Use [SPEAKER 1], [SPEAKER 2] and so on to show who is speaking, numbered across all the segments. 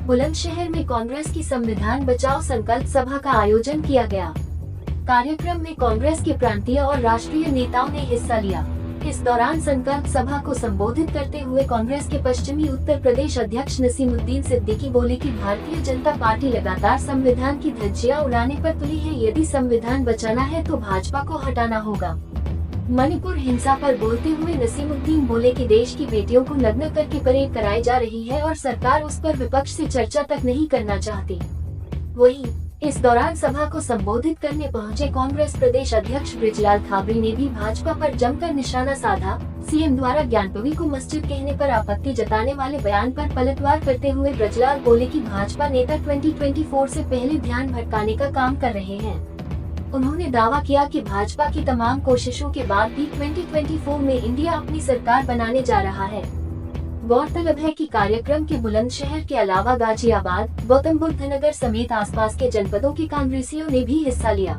[SPEAKER 1] बुलंदशहर में कांग्रेस की संविधान बचाओ संकल्प सभा का आयोजन किया गया। कार्यक्रम में कांग्रेस के प्रांतीय और राष्ट्रीय नेताओं ने हिस्सा लिया। इस दौरान संकल्प सभा को संबोधित करते हुए कांग्रेस के पश्चिमी उत्तर प्रदेश अध्यक्ष नसीमुद्दीन सिद्दीकी बोले कि भारतीय जनता पार्टी लगातार संविधान की धज्जियां उड़ाने पर तुली है। यदि संविधान बचाना है तो भाजपा को हटाना होगा। मणिपुर हिंसा पर बोलते हुए नसीमुद्दीन बोले कि देश की बेटियों को नग्न करके परेड कराई जा रही है और सरकार उस पर विपक्ष से चर्चा तक नहीं करना चाहती। वहीं इस दौरान सभा को संबोधित करने पहुंचे कांग्रेस प्रदेश अध्यक्ष बृजलाल खाबरी ने भी भाजपा पर जमकर निशाना साधा। सीएम द्वारा ज्ञानपवी को मस्जिद कहने पर आपत्ति जताने वाले बयान पर पलटवार करते हुए बृजलाल बोले कि भाजपा नेता 2024 से पहले ध्यान भटकाने का काम कर रहे हैं। उन्होंने दावा किया कि भाजपा की तमाम कोशिशों के बाद भी 2024 में इंडिया अपनी सरकार बनाने जा रहा है। गौरतलब है कि कार्यक्रम के बुलंदशहर के अलावा गाजियाबाद, गौतम बुद्ध नगर समेत आसपास के जनपदों के कांग्रेसियों ने भी हिस्सा लिया।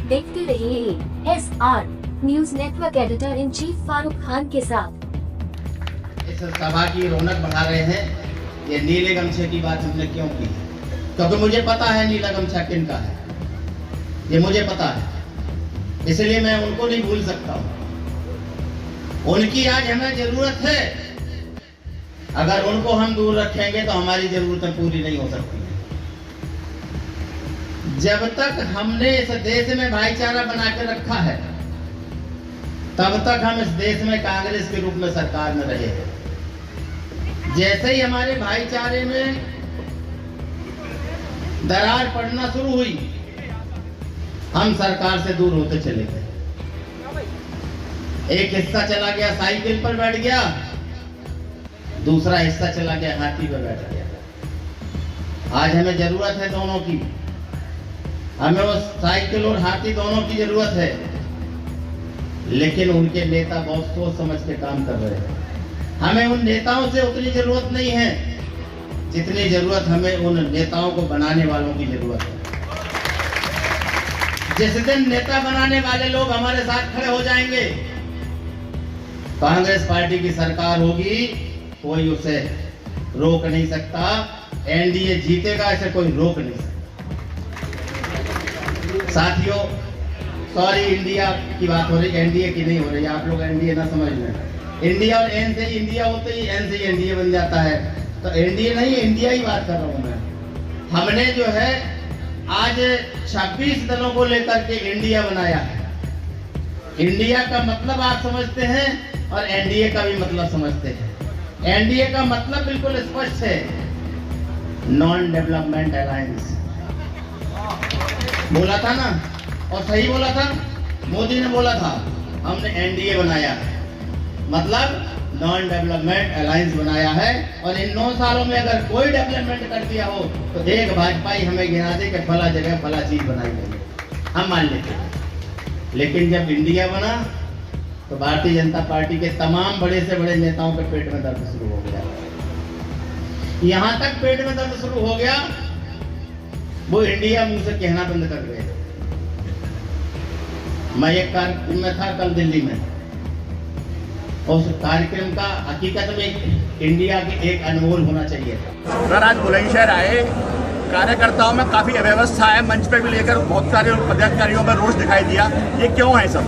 [SPEAKER 1] देखते रहिए SR news network editor in chief Farooq Khan के साथ।
[SPEAKER 2] इस सभा की रौनक बढ़ा रहे हैं। ये नीले गमछे की बात हमने क्यों की? क्योंकि मुझे पता है नीला गमछा किनका है, ये मुझे पता है, इसलिए मैं उनको नहीं भूल सकता हूँ। उनकी आज हमें जरूरत है। अगर उनको हम दूर रखेंगे तो हमारी जरूरतें पूरी नहीं हो सकती। जब तक हमने इस देश में भाईचारा बना के रखा है, तब तक हम इस देश में कांग्रेस के रूप में सरकार में रहे हैं। जैसे ही हमारे भाईचारे में दरार पड़ना शुरू हुई, हम सरकार से दूर होते चले गए। एक हिस्सा चला गया साइकिल पर बैठ गया, दूसरा हिस्सा चला गया हाथी पर बैठ गया। आज हमें जरूरत है दोनों की। हमें वो साइकिल और हाथी दोनों की जरूरत है, लेकिन उनके नेता बहुत सोच समझ के काम कर रहे हैं। हमें उन नेताओं से उतनी जरूरत नहीं है जितनी जरूरत हमें उन नेताओं को बनाने वालों की जरूरत है। जिस दिन नेता बनाने वाले लोग हमारे साथ खड़े हो जाएंगे, कांग्रेस पार्टी की सरकार होगी, कोई उसे रोक नहीं सकता। एनडीए जीतेगा, इसे कोई रोक नहीं सकता। साथियों, सॉरी, इंडिया की बात हो रही, एनडीए की नहीं हो रही। आप लोग एनडीए ना समझ लें। इंडिया और एन से ही इंडिया होते ही एन से ही एनडीए बन जाता है, तो एनडीए नहीं, इंडिया ही बात कर रहा हूं मैं। हमने जो है आज 26 दलों को लेकर के इंडिया बनाया है। इंडिया का मतलब आप समझते हैं और एनडीए का भी मतलब समझते हैं। एनडीए का मतलब बिल्कुल स्पष्ट है, नॉन डेवलपमेंट अलायंस। बोला था ना, और सही बोला था, मोदी ने बोला था, हमने एनडीए बनाया है, मतलब नॉन डेवलपमेंट अलायंस बनाया है। और इन 9 सालों में अगर कोई डेवलपमेंट कर दिया हो तो एक भाजपाई हमें गिना दे कि फला जगह फला चीज बनाई गई, हम मान लेते हैं। लेकिन जब इंडिया बना तो भारतीय जनता पार्टी के तमाम बड़े से बड़े नेताओं के पेट में दर्द शुरू हो गया। यहां तक पेट में दर्द शुरू हो गया, वो इंडिया मुंह से कहना बंद कर गए। मैं एक कार्यक्रम में था कल दिल्ली में, और उस कार्यक्रम का हकीकत में इंडिया के एक अनमोल होना चाहिए था।
[SPEAKER 3] सर, आज बुलंदशहर आए, कार्यकर्ताओं में काफी अव्यवस्था है, मंच पे भी लेकर बहुत सारे पदाधिकारियों में रोष दिखाई दिया। ये क्यों है सब?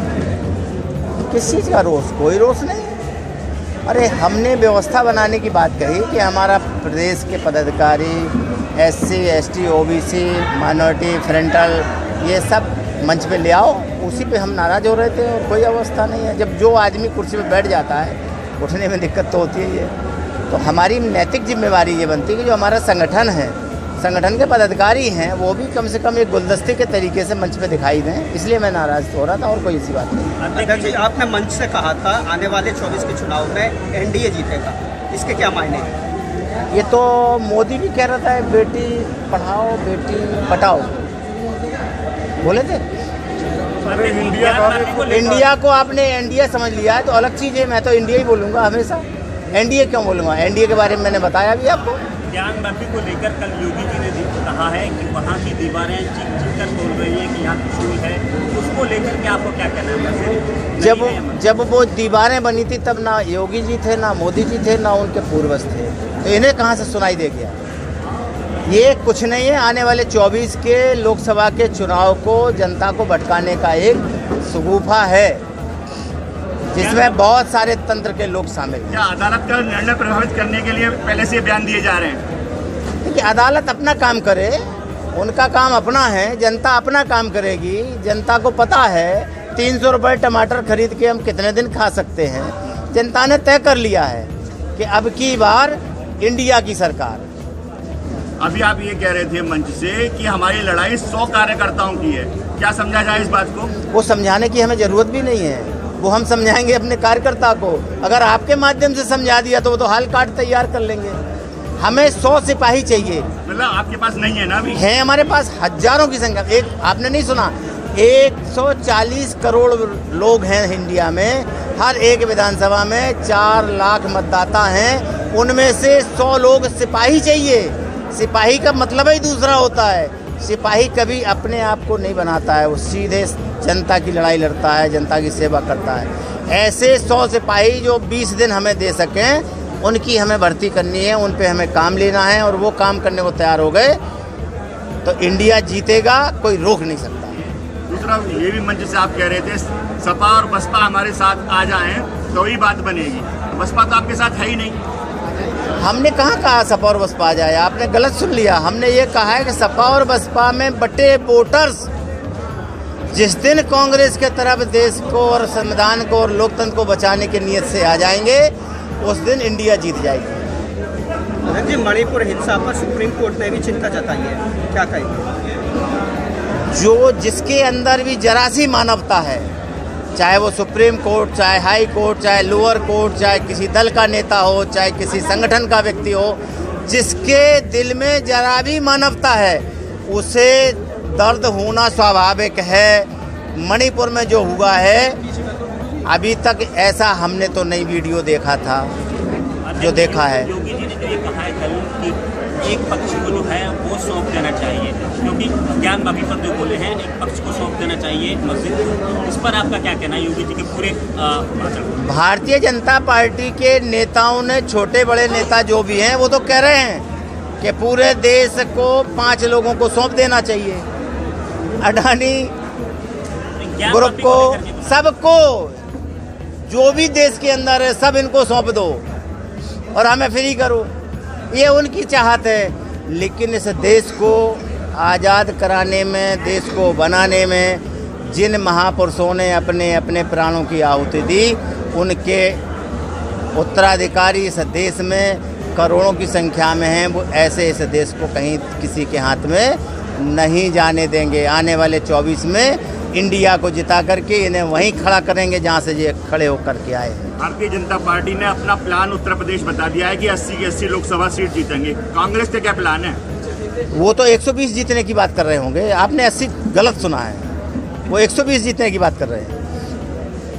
[SPEAKER 4] किस चीज़ का रोष? कोई रोष नहीं। अरे हमने व्यवस्था बनाने की बात कही कि हमारा प्रदेश के पदाधिकारी SC, ST, OBC, minority, frontal, ये सब मंच पे ले आओ। उसी पे हम नाराज हो रहे थे, और कोई अवस्था नहीं है। जब जो आदमी कुर्सी पे बैठ जाता है, उठने में दिक्कत तो होती है। तो हमारी नैतिक जिम्मेवारी ये बनती है कि जो हमारा संगठन है, संगठन के पदाधिकारी हैं, वो भी कम से कम एक गुलदस्ते के तरीके से मंच पे दिखाई दें। इसलिए मैं नाराज हो रहा था, और कोई ऐसी बात नहीं।
[SPEAKER 5] अध्यक्ष जी, आपने मंच से कहा था आने वाले 24 के चुनाव में एनडीए जीतेगा, इसके क्या मायने हैं?
[SPEAKER 4] ये तो मोदी भी कह रहा था, बेटी पढ़ाओ बेटी पटाओ, बोले थे। इंडिया को आपने एनडीए समझ लिया है तो अलग चीज़ है। मैं तो इंडिया ही बोलूँगा हमेशा। एनडीए क्यों बोलूँगा? एनडीए के बारे में मैंने बताया भी आपको।
[SPEAKER 6] ज्ञानवापी को लेकर कल योगी जी ने कहा है कि वहाँ की दीवारें चीख कर बोल रही हैं कि यहाँ त्रिशूल है, उसको लेकर के आपको क्या कहना है?
[SPEAKER 4] जब वो दीवारें बनी थी तब ना योगी जी थे, ना मोदी जी थे, ना उनके पूर्वज थे, तो इन्हें कहाँ से सुनाई दे गया? ये कुछ नहीं है, आने वाले 24 के लोकसभा के चुनाव को जनता को भटकाने का एक शगुफा है, जिसमें बहुत सारे तंत्र के लोग शामिल हैं।
[SPEAKER 3] क्या अदालत का निर्णय प्रभावित करने के लिए पहले से बयान दिए जा रहे हैं?
[SPEAKER 4] देखिए, अदालत अपना काम करे, उनका काम अपना है, जनता अपना काम करेगी। जनता को पता है 300 रुपये टमाटर खरीद के हम कितने दिन खा सकते हैं। जनता ने तय कर लिया है कि अब की बार इंडिया की सरकार।
[SPEAKER 3] अभी आप ये कह रहे थे मंच से कि हमारी लड़ाई 100 कार्यकर्ताओं की है, क्या समझा जाए इस बात को?
[SPEAKER 4] वो समझाने की हमें ज़रूरत भी नहीं है, वो हम समझाएंगे अपने कार्यकर्ता को। अगर आपके माध्यम से समझा दिया तो वो तो हाल कार्ड तैयार कर लेंगे। हमें 100 सिपाही चाहिए।
[SPEAKER 3] मतलब आपके पास नहीं है ना अभी?
[SPEAKER 4] है, हमारे पास हजारों की संख्या। एक आपने नहीं सुना, 140 करोड़ लोग हैं इंडिया में, हर एक विधानसभा में 4 लाख मतदाता हैं, उनमें से 100 लोग सिपाही चाहिए। सिपाही का मतलब ही दूसरा होता है। सिपाही कभी अपने आप को नहीं बनाता है, वो सीधे जनता की लड़ाई लड़ता है, जनता की सेवा करता है। ऐसे 100 सिपाही जो 20 दिन हमें दे सकें, उनकी हमें भर्ती करनी है, उन पे हमें काम लेना है, और वो काम करने को तैयार हो गए तो इंडिया जीतेगा, कोई रोक नहीं सकता।
[SPEAKER 3] दूसरा ये भी मंच से आप कह रहे थे सपा और बसपा हमारे साथ आ जाएं तो ही बात बनेगी। बसपा तो आपके साथ है ही नहीं।
[SPEAKER 4] हमने कहा सपा और बसपा आ जाए, आपने गलत सुन लिया। हमने ये कहा है कि सपा और बसपा में बटे वोटर्स जिस दिन कांग्रेस के तरफ देश को और संविधान को और लोकतंत्र को बचाने की नीयत से आ जाएंगे, उस दिन इंडिया जीत जाएगी।
[SPEAKER 5] जी, मणिपुर हिंसा पर सुप्रीम कोर्ट ने भी चिंता जताई है, क्या कहेंगे?
[SPEAKER 4] जो जिसके अंदर भी जरा सी मानवता है, चाहे वो सुप्रीम कोर्ट, चाहे हाई कोर्ट, चाहे लोअर कोर्ट, चाहे किसी दल का नेता हो, चाहे किसी संगठन का व्यक्ति हो, जिसके दिल में जरा भी मानवता है, उसे दर्द होना स्वाभाविक है। मणिपुर में जो हुआ है, अभी तक ऐसा हमने तो नई वीडियो देखा था जो देखा है।
[SPEAKER 6] योगी जी ने जो ये कहा है कल कि एक पक्ष को जो है वो सौंप देना चाहिए, क्योंकि ज्ञान बाकी पर जो बोले हैं एक पक्ष को सौंप देना चाहिए मस्जिद को, इस पर आपका क्या कहना है योगी जी के पूरे भाषण?
[SPEAKER 4] भारतीय जनता पार्टी के नेताओं ने, छोटे बड़े नेता जो भी हैं, वो तो कह रहे हैं कि पूरे देश को 5 लोगों को सौंप देना चाहिए, अडानी ग्रुप को, सबको, जो भी देश के अंदर है सब इनको सौंप दो और हमें फ्री करो। ये उनकी चाहत है। लेकिन इस देश को आज़ाद कराने में, देश को बनाने में जिन महापुरुषों ने अपने अपने प्राणों की आहुति दी, उनके उत्तराधिकारी इस देश में करोड़ों की संख्या में हैं। वो ऐसे इस देश को कहीं किसी के हाथ में नहीं जाने देंगे। आने वाले 24 में इंडिया को जिता करके इन्हें वहीं खड़ा करेंगे जहां से ये खड़े होकर के आए हैं।
[SPEAKER 3] भारतीय जनता पार्टी ने अपना प्लान उत्तर प्रदेश बता दिया है कि 80 की 80 लोकसभा सीट जीतेंगे। कांग्रेस का क्या प्लान है?
[SPEAKER 4] वो तो 120 जीतने की बात कर रहे होंगे, आपने 80 गलत सुना है। वो 120 जीतने की बात कर रहे हैं।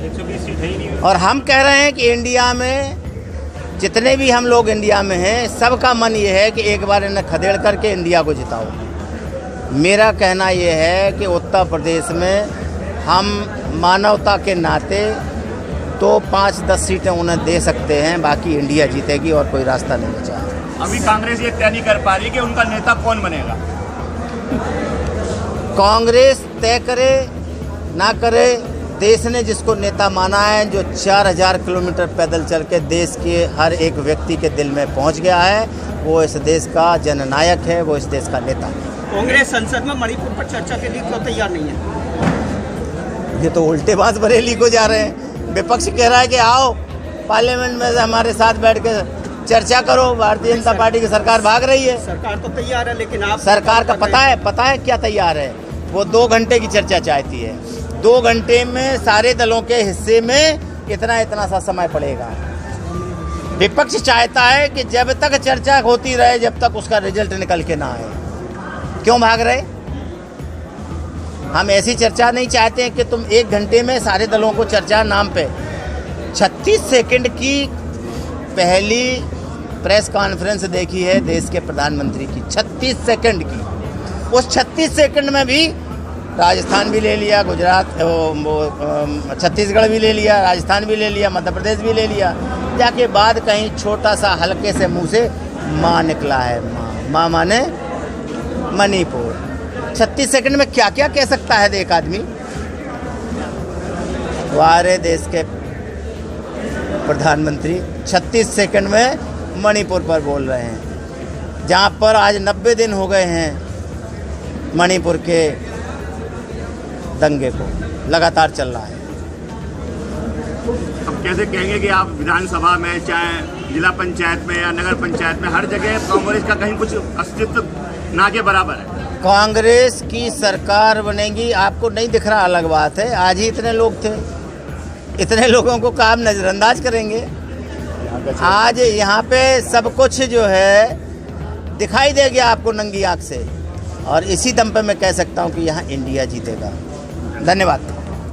[SPEAKER 6] 120 सीट है ही नहीं।
[SPEAKER 4] और हम कह रहे हैं कि इंडिया में जितने भी हम लोग इंडिया में हैं, सबका मन ये है कि एक बार इन्हें खदेड़ करके इंडिया को जिताओ। मेरा कहना ये है कि उत्तर प्रदेश में हम मानवता के नाते तो 5-10 सीटें उन्हें दे सकते हैं, बाकी इंडिया जीतेगी और कोई रास्ता नहीं बचा है।
[SPEAKER 3] अभी कांग्रेस ये तय नहीं कर पा रही कि उनका नेता कौन बनेगा।
[SPEAKER 4] कांग्रेस तय करे ना करे, देश ने जिसको नेता माना है, जो 4000 किलोमीटर पैदल चल के देश के हर एक व्यक्ति के दिल में पहुंच गया है, वो इस देश का जननायक है, वो इस देश का नेता है।
[SPEAKER 5] कांग्रेस संसद में मणिपुर पर चर्चा के लिए क्यों तैयार नहीं है?
[SPEAKER 4] ये तो उल्टे बात बरेली को जा रहे हैं। विपक्ष कह रहा है कि आओ पार्लियामेंट में हमारे साथ बैठ के चर्चा करो। भारतीय जनता पार्टी की सरकार भाग रही है।
[SPEAKER 5] सरकार तो तैयार है, लेकिन आप
[SPEAKER 4] सरकार का पता है क्या तैयार है? वो 2 घंटे की चर्चा चाहती है। 2 घंटे में सारे दलों के हिस्से में इतना सा समय पड़ेगा। विपक्ष चाहता है कि जब तक चर्चा होती रहे, जब तक उसका रिजल्ट निकल के ना आए। क्यों भाग रहे? हम ऐसी चर्चा नहीं चाहते हैं कि तुम 1 घंटे में सारे दलों को चर्चा नाम पे। 36 सेकंड की पहली प्रेस कॉन्फ्रेंस देखी है देश के प्रधानमंत्री की, 36 सेकंड की। उस 36 सेकंड में भी राजस्थान भी ले लिया, गुजरात, छत्तीसगढ़ भी ले लिया, राजस्थान भी ले लिया, मध्य प्रदेश भी ले लिया। जाके बाद कहीं छोटा सा हल्के से मुंह से माँ निकला है। माँ माने मणिपुर। 36 सेकंड में क्या क्या कह सकता है एक आदमी। हमारे देश के प्रधानमंत्री 36 सेकंड में मणिपुर पर बोल रहे हैं, जहां पर आज 90 दिन हो गए हैं मणिपुर के दंगे को लगातार चल रहा है।
[SPEAKER 3] अब कैसे कहेंगे कि आप विधानसभा में, चाहे जिला पंचायत में या नगर पंचायत में, हर जगह कांग्रेस का कहीं कुछ अस्तित्व ना के बराबर है।
[SPEAKER 4] कांग्रेस की सरकार बनेगी, आपको नहीं दिख रहा, अलग बात है। आज ही इतने लोग थे, इतने लोगों को काम नज़रअंदाज करेंगे। आज यहाँ पे सब कुछ जो है दिखाई देगा आपको नंगी आँख से, और इसी दम पे मैं कह सकता हूँ कि यहाँ इंडिया जीतेगा। धन्यवाद।